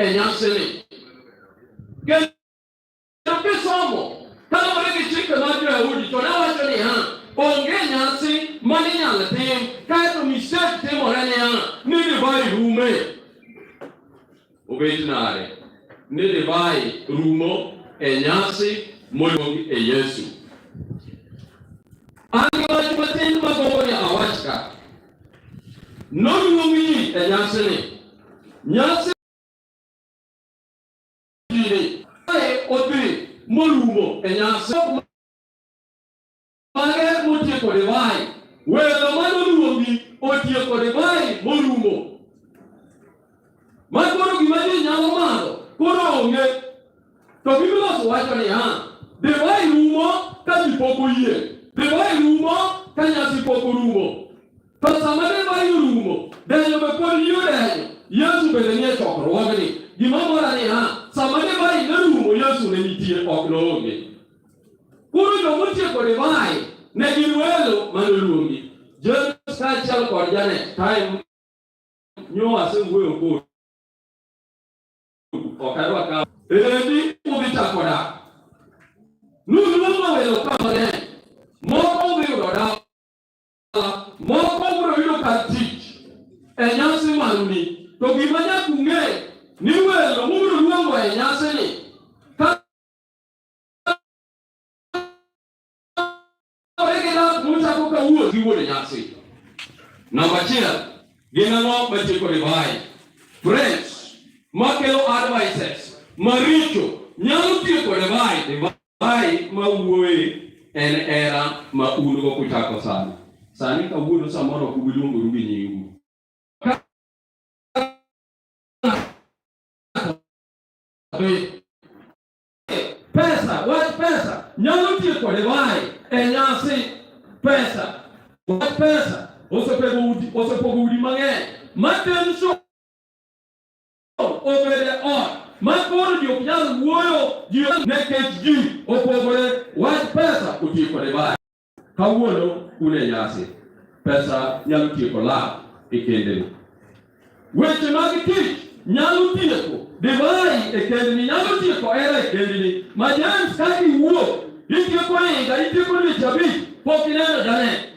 e nyasini. Ke somo kama wale chike na jua udi to na wacho ni onge nyasi mani nyala tim ka to mistake tim orane ni divai rume obedinare ni divai rumo e nyasi moyo e Yesu ani watu matendo magogo ya awachka no rumi e nyasi ni nyasi ni ai obi molumo e nyasi mage mutie ko divai welo manoluongi otie ko divai molumo makoro gimani nyalo malo koro onge to Biblia wacho ni divai rumo ka ji poko yie divai rumo ka nyasi poko rumo to sama divai rumo denyo be pod yure Yesu bende nie chokruogni gimamora ni sama divai rumo Yesu ne nitie ok noonge kuro jomotie ko divai ne gin welo manoluongi James Kachal kod Janet time nyowa sengweyo ko okadwa ka endi ubita koda nulumo welo kamane moko biro da moko biro yudo ka tich e nyasi manuni to gima nyakunge ni welo mubiro luongo e nyasi ni Number 10, ginano machiko divai. Friends, makelo advices, maricho, nyalo tieko divai mawuoye en era ma unugo kuchako sani. Sani ka wuono samoro kubiluongo rubi nyingu. Pesa, what pesa? Nyalo tieko divai en nyasi pesa. What pesa? Osepogo udi mang'eny maten so obede ot makoro ji ok nyal wuoyo ji nekech ji opogore wach pesa otieko divai kawuono un e nyasi pesa nyalo tieko lak e kendeni weche mag tich nyalo tieko divai e kendeni nyalo tieko era e kendeni ma James ka iwuok itieko higa itieko dweche abich pok ineno Janet